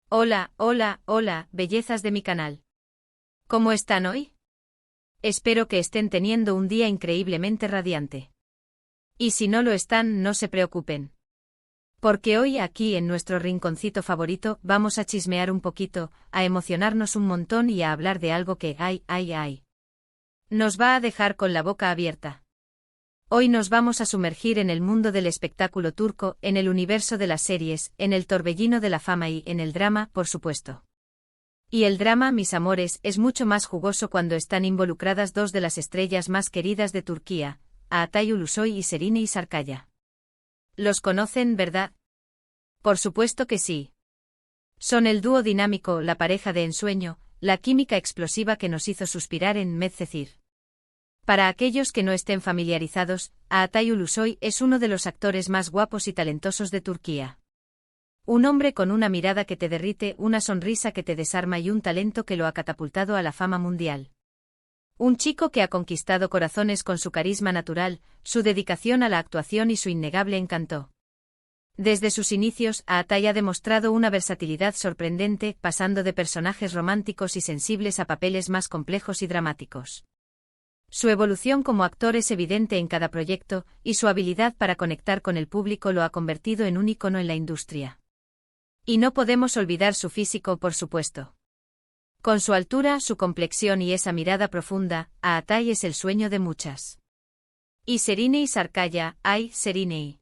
Hola, hola, hola, bellezas de mi canal. ¿Cómo están hoy? Espero que estén teniendo un día increíblemente radiante. Y si no lo están, no se preocupen. Porque hoy aquí en nuestro rinconcito favorito vamos a chismear un poquito, a emocionarnos un montón y a hablar de algo que, ay. Nos va a dejar con la boca abierta. Hoy nos vamos a sumergir en el mundo del espectáculo turco, en el universo de las series, en el torbellino de la fama y en el drama, por supuesto. Y el drama, mis amores, es mucho más jugoso cuando están involucradas dos de las estrellas más queridas de Turquía, Atay Ulusoy y Serine Sarıkaya. ¿Los conocen, verdad? Por supuesto que sí. Son el dúo dinámico, la pareja de ensueño, la química explosiva que nos hizo suspirar en Medcezir. Para aquellos que no estén familiarizados, Atay Ulusoy es uno de los actores más guapos y talentosos de Turquía. Un hombre con una mirada que te derrite, una sonrisa que te desarma y un talento que lo ha catapultado a la fama mundial. Un chico que ha conquistado corazones con su carisma natural, su dedicación a la actuación y su innegable encanto. Desde sus inicios, Atay ha demostrado una versatilidad sorprendente, pasando de personajes románticos y sensibles a papeles más complejos y dramáticos. Su evolución como actor es evidente en cada proyecto, y su habilidad para conectar con el público lo ha convertido en un ícono en la industria. Y no podemos olvidar su físico, por supuesto. Con su altura, su complexión y esa mirada profunda, Atay es el sueño de muchas. Y Serine Sarıkaya, ay, Serine.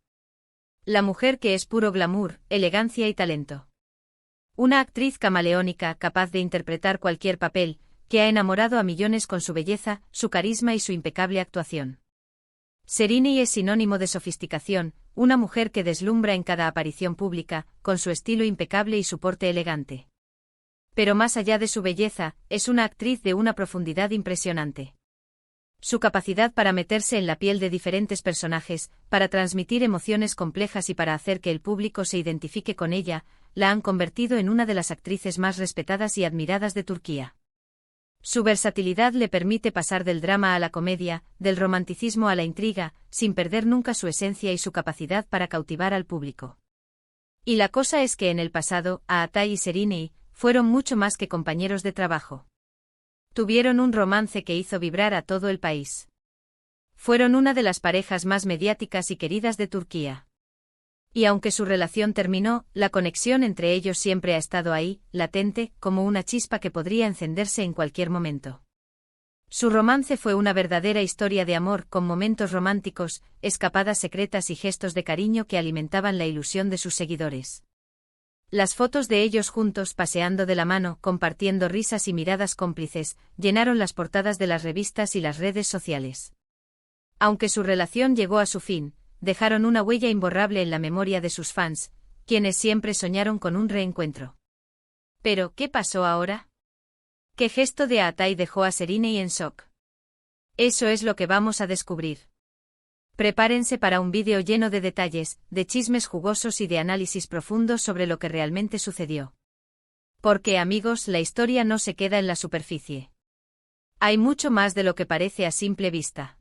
La mujer que es puro glamour, elegancia y talento. Una actriz camaleónica capaz de interpretar cualquier papel, que ha enamorado a millones con su belleza, su carisma y su impecable actuación. Serine es sinónimo de sofisticación, una mujer que deslumbra en cada aparición pública, con su estilo impecable y su porte elegante. Pero más allá de su belleza, es una actriz de una profundidad impresionante. Su capacidad para meterse en la piel de diferentes personajes, para transmitir emociones complejas y para hacer que el público se identifique con ella, la han convertido en una de las actrices más respetadas y admiradas de Turquía. Su versatilidad le permite pasar del drama a la comedia, del romanticismo a la intriga, sin perder nunca su esencia y su capacidad para cautivar al público. Y la cosa es que en el pasado, Atay y Serine fueron mucho más que compañeros de trabajo. Tuvieron un romance que hizo vibrar a todo el país. Fueron una de las parejas más mediáticas y queridas de Turquía. Y aunque su relación terminó, la conexión entre ellos siempre ha estado ahí, latente, como una chispa que podría encenderse en cualquier momento. Su romance fue una verdadera historia de amor, con momentos románticos, escapadas secretas y gestos de cariño que alimentaban la ilusión de sus seguidores. Las fotos de ellos juntos paseando de la mano, compartiendo risas y miradas cómplices, llenaron las portadas de las revistas y las redes sociales. Aunque su relación llegó a su fin, dejaron una huella imborrable en la memoria de sus fans, quienes siempre soñaron con un reencuentro. Pero, ¿qué pasó ahora? ¿Qué gesto de Atay dejó a Serine en shock? Eso es lo que vamos a descubrir. Prepárense para un vídeo lleno de detalles, de chismes jugosos y de análisis profundos sobre lo que realmente sucedió. Porque, amigos, la historia no se queda en la superficie. Hay mucho más de lo que parece a simple vista.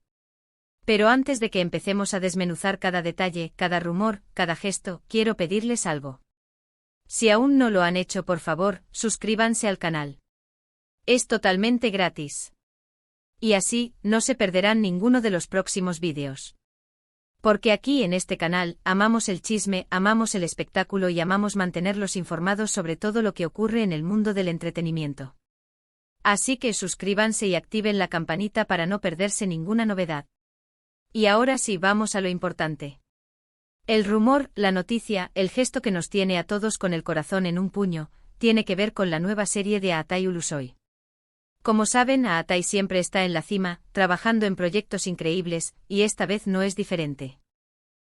Pero antes de que empecemos a desmenuzar cada detalle, cada rumor, cada gesto, quiero pedirles algo. Si aún no lo han hecho, por favor, suscríbanse al canal. Es totalmente gratis. Y así, no se perderán ninguno de los próximos vídeos. Porque aquí en este canal, amamos el chisme, amamos el espectáculo y amamos mantenerlos informados sobre todo lo que ocurre en el mundo del entretenimiento. Así que suscríbanse y activen la campanita para no perderse ninguna novedad. Y ahora sí, vamos a lo importante. El rumor, la noticia, el gesto que nos tiene a todos con el corazón en un puño, tiene que ver con la nueva serie de Atay Ulusoy. Como saben, Atay siempre está en la cima, trabajando en proyectos increíbles, y esta vez no es diferente.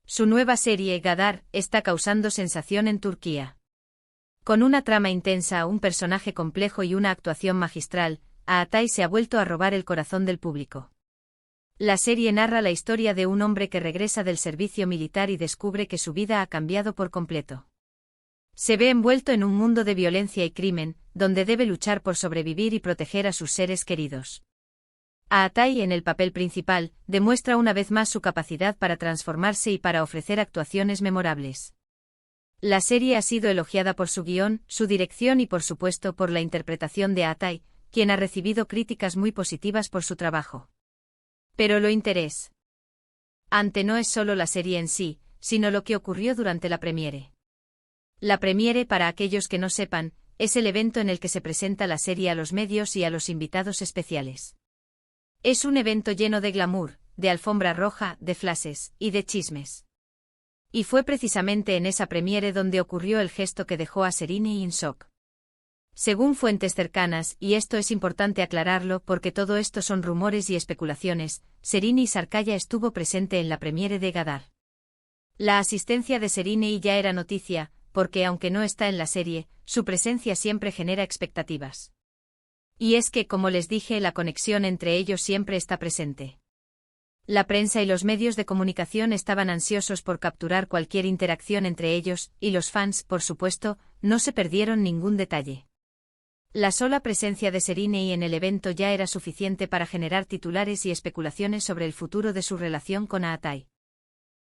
Su nueva serie, Gadar, está causando sensación en Turquía. Con una trama intensa, un personaje complejo y una actuación magistral, Atay se ha vuelto a robar el corazón del público. La serie narra la historia de un hombre que regresa del servicio militar y descubre que su vida ha cambiado por completo. Se ve envuelto en un mundo de violencia y crimen, donde debe luchar por sobrevivir y proteger a sus seres queridos. Atay, en el papel principal, demuestra una vez más su capacidad para transformarse y para ofrecer actuaciones memorables. La serie ha sido elogiada por su guión, su dirección y por supuesto por la interpretación de Atai, quien ha recibido críticas muy positivas por su trabajo. Pero lo interés ante no es solo la serie en sí, sino lo que ocurrió durante la premiere. La premiere, para aquellos que no sepan, es el evento en el que se presenta la serie a los medios y a los invitados especiales. Es un evento lleno de glamour, de alfombra roja, de flashes y de chismes. Y fue precisamente en esa premiere donde ocurrió el gesto que dejó a Serrini en shock. Según fuentes cercanas, y esto es importante aclararlo porque todo esto son rumores y especulaciones, Serrini Sarkaya estuvo presente en la premiere de Gadar. La asistencia de Serrini ya era noticia, porque aunque no está en la serie, su presencia siempre genera expectativas. Y es que, como les dije, la conexión entre ellos siempre está presente. La prensa y los medios de comunicación estaban ansiosos por capturar cualquier interacción entre ellos, y los fans, por supuesto, no se perdieron ningún detalle. La sola presencia de Serrini en el evento ya era suficiente para generar titulares y especulaciones sobre el futuro de su relación con Atai.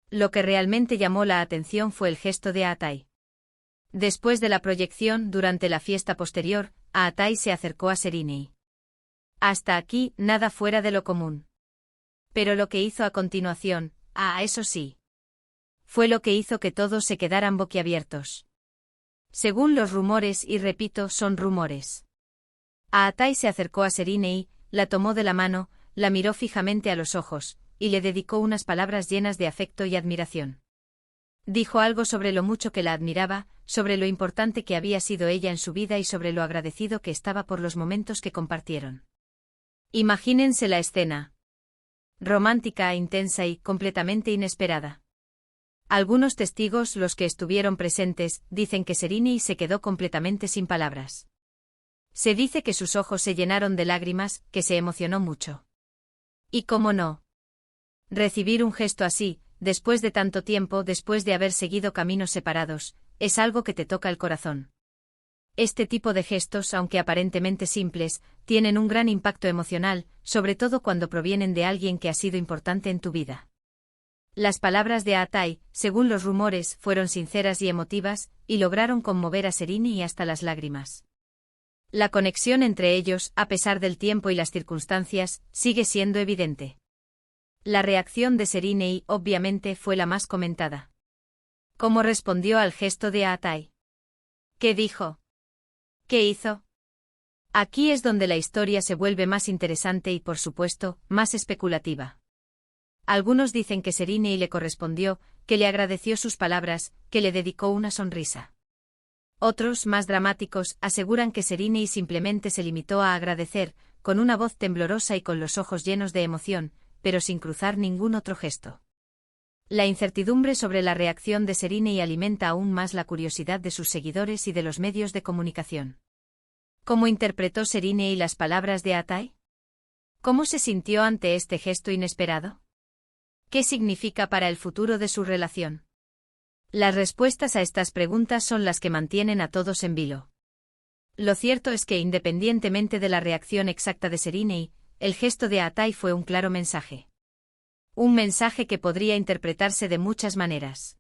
Lo que realmente llamó la atención fue el gesto de Atai. Después de la proyección, durante la fiesta posterior, Atai se acercó a Serrini. Hasta aquí, nada fuera de lo común. Pero lo que hizo a continuación, eso sí, fue lo que hizo que todos se quedaran boquiabiertos. Según los rumores, y repito, son rumores. Atai se acercó a Serrini, la tomó de la mano, la miró fijamente a los ojos, y le dedicó unas palabras llenas de afecto y admiración. Dijo algo sobre lo mucho que la admiraba, sobre lo importante que había sido ella en su vida y sobre lo agradecido que estaba por los momentos que compartieron. Imagínense la escena. Romántica, intensa y completamente inesperada. Algunos testigos, los que estuvieron presentes, dicen que Serrini se quedó completamente sin palabras. Se dice que sus ojos se llenaron de lágrimas, que se emocionó mucho. Y cómo no. Recibir un gesto así, después de tanto tiempo, después de haber seguido caminos separados, es algo que te toca el corazón. Este tipo de gestos, aunque aparentemente simples, tienen un gran impacto emocional, sobre todo cuando provienen de alguien que ha sido importante en tu vida. Las palabras de Atai, según los rumores, fueron sinceras y emotivas, y lograron conmover a Serrini hasta las lágrimas. La conexión entre ellos, a pesar del tiempo y las circunstancias, sigue siendo evidente. La reacción de Serrini, obviamente, fue la más comentada. ¿Cómo respondió al gesto de Atai? ¿Qué dijo? ¿Qué hizo? Aquí es donde la historia se vuelve más interesante y, por supuesto, más especulativa. Algunos dicen que Serrini le correspondió, que le agradeció sus palabras, que le dedicó una sonrisa. Otros, más dramáticos, aseguran que Serrini simplemente se limitó a agradecer, con una voz temblorosa y con los ojos llenos de emoción, pero sin cruzar ningún otro gesto. La incertidumbre sobre la reacción de Serrini alimenta aún más la curiosidad de sus seguidores y de los medios de comunicación. ¿Cómo interpretó Serrini las palabras de Atai? ¿Cómo se sintió ante este gesto inesperado? ¿Qué significa para el futuro de su relación? Las respuestas a estas preguntas son las que mantienen a todos en vilo. Lo cierto es que, independientemente de la reacción exacta de Serrini, el gesto de Atai fue un claro mensaje. Un mensaje que podría interpretarse de muchas maneras.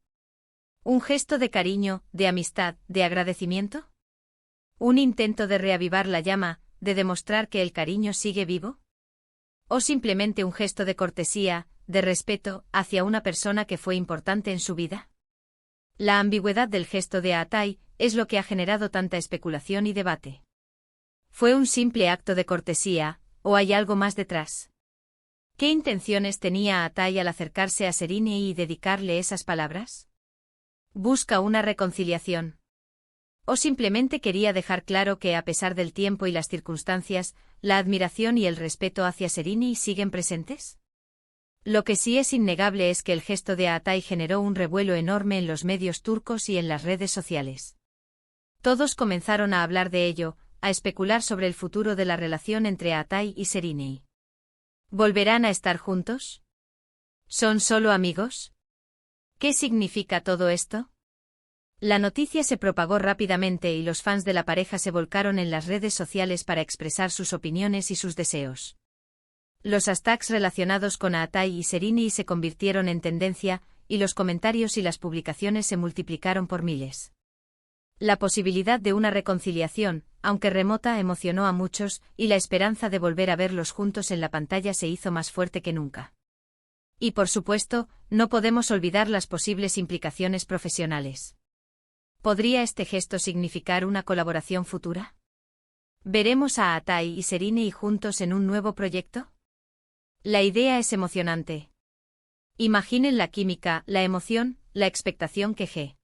¿Un gesto de cariño, de amistad, de agradecimiento? ¿Un intento de reavivar la llama, de demostrar que el cariño sigue vivo? ¿O simplemente un gesto de cortesía, de respeto, hacia una persona que fue importante en su vida? La ambigüedad del gesto de Atai es lo que ha generado tanta especulación y debate. ¿Fue un simple acto de cortesía, o hay algo más detrás? ¿Qué intenciones tenía Atai al acercarse a Serrini y dedicarle esas palabras? ¿Busca una reconciliación? ¿O simplemente quería dejar claro que, a pesar del tiempo y las circunstancias, la admiración y el respeto hacia Serrini siguen presentes? Lo que sí es innegable es que el gesto de Atai generó un revuelo enorme en los medios turcos y en las redes sociales. Todos comenzaron a hablar de ello, a especular sobre el futuro de la relación entre Atai y Serrini. ¿Volverán a estar juntos? ¿Son solo amigos? ¿Qué significa todo esto? La noticia se propagó rápidamente y los fans de la pareja se volcaron en las redes sociales para expresar sus opiniones y sus deseos. Los hashtags relacionados con Atai y Serrini se convirtieron en tendencia, y los comentarios y las publicaciones se multiplicaron por miles. La posibilidad de una reconciliación, aunque remota, emocionó a muchos, y la esperanza de volver a verlos juntos en la pantalla se hizo más fuerte que nunca. Y por supuesto, no podemos olvidar las posibles implicaciones profesionales. ¿Podría este gesto significar una colaboración futura? ¿Veremos a Atai y Serinei juntos en un nuevo proyecto? La idea es emocionante. Imaginen la química, la emoción, la expectación que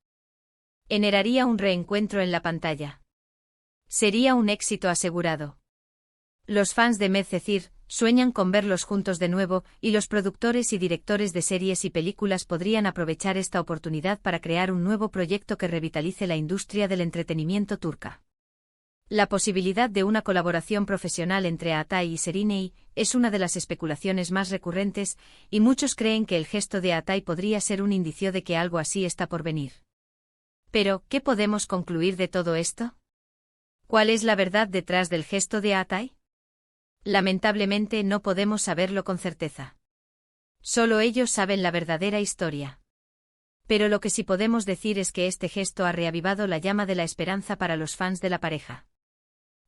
generaría un reencuentro en la pantalla. Sería un éxito asegurado. Los fans de Medcezir sueñan con verlos juntos de nuevo, y los productores y directores de series y películas podrían aprovechar esta oportunidad para crear un nuevo proyecto que revitalice la industria del entretenimiento turca. La posibilidad de una colaboración profesional entre Atai y Serinei es una de las especulaciones más recurrentes, y muchos creen que el gesto de Atai podría ser un indicio de que algo así está por venir. Pero, ¿qué podemos concluir de todo esto? ¿Cuál es la verdad detrás del gesto de Atai? Lamentablemente no podemos saberlo con certeza. Solo ellos saben la verdadera historia. Pero lo que sí podemos decir es que este gesto ha reavivado la llama de la esperanza para los fans de la pareja.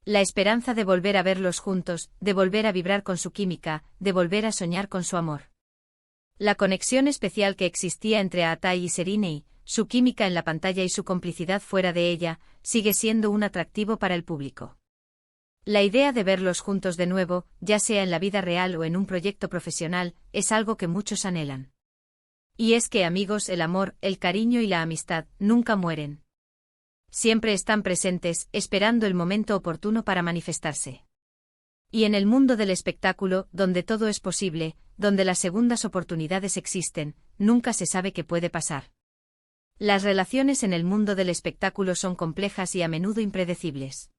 La esperanza de volver a verlos juntos, de volver a vibrar con su química, de volver a soñar con su amor. La conexión especial que existía entre Atai y Serinei, su química en la pantalla y su complicidad fuera de ella, sigue siendo un atractivo para el público. La idea de verlos juntos de nuevo, ya sea en la vida real o en un proyecto profesional, es algo que muchos anhelan. Y es que, amigos, el amor, el cariño y la amistad nunca mueren. Siempre están presentes, esperando el momento oportuno para manifestarse. Y en el mundo del espectáculo, donde todo es posible, donde las segundas oportunidades existen, nunca se sabe qué puede pasar. Las relaciones en el mundo del espectáculo son complejas y a menudo impredecibles.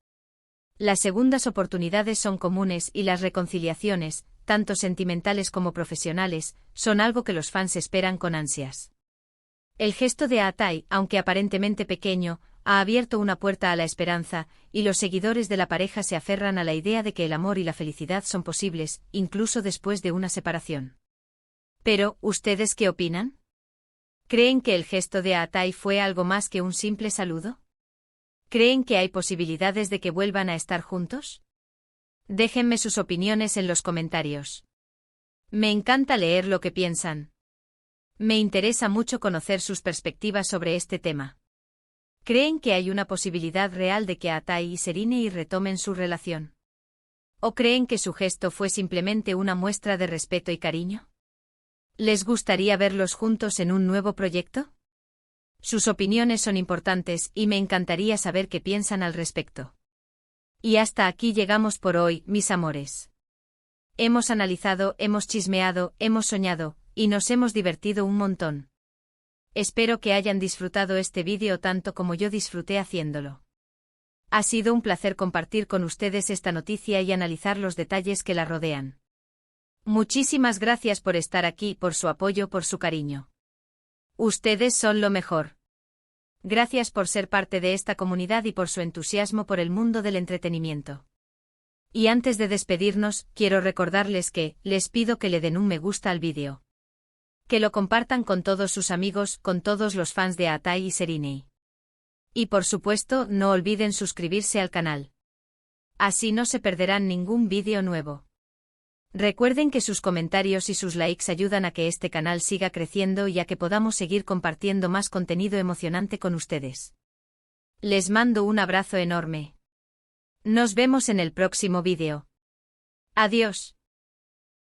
Las segundas oportunidades son comunes y las reconciliaciones, tanto sentimentales como profesionales, son algo que los fans esperan con ansias. El gesto de Atai, aunque aparentemente pequeño, ha abierto una puerta a la esperanza, y los seguidores de la pareja se aferran a la idea de que el amor y la felicidad son posibles, incluso después de una separación. Pero, ¿ustedes qué opinan? ¿Creen que el gesto de Atai fue algo más que un simple saludo? ¿Creen que hay posibilidades de que vuelvan a estar juntos? Déjenme sus opiniones en los comentarios. Me encanta leer lo que piensan. Me interesa mucho conocer sus perspectivas sobre este tema. ¿Creen que hay una posibilidad real de que Atai y Serinei retomen su relación? ¿O creen que su gesto fue simplemente una muestra de respeto y cariño? ¿Les gustaría verlos juntos en un nuevo proyecto? Sus opiniones son importantes y me encantaría saber qué piensan al respecto. Y hasta aquí llegamos por hoy, mis amores. Hemos analizado, hemos chismeado, hemos soñado, y nos hemos divertido un montón. Espero que hayan disfrutado este vídeo tanto como yo disfruté haciéndolo. Ha sido un placer compartir con ustedes esta noticia y analizar los detalles que la rodean. Muchísimas gracias por estar aquí, por su apoyo, por su cariño. Ustedes son lo mejor. Gracias por ser parte de esta comunidad y por su entusiasmo por el mundo del entretenimiento. Y antes de despedirnos, quiero recordarles que, les pido que le den un me gusta al vídeo. Que lo compartan con todos sus amigos, con todos los fans de Atai y Serinei. Y por supuesto, no olviden suscribirse al canal. Así no se perderán ningún vídeo nuevo. Recuerden que sus comentarios y sus likes ayudan a que este canal siga creciendo y a que podamos seguir compartiendo más contenido emocionante con ustedes. Les mando un abrazo enorme. Nos vemos en el próximo vídeo. Adiós.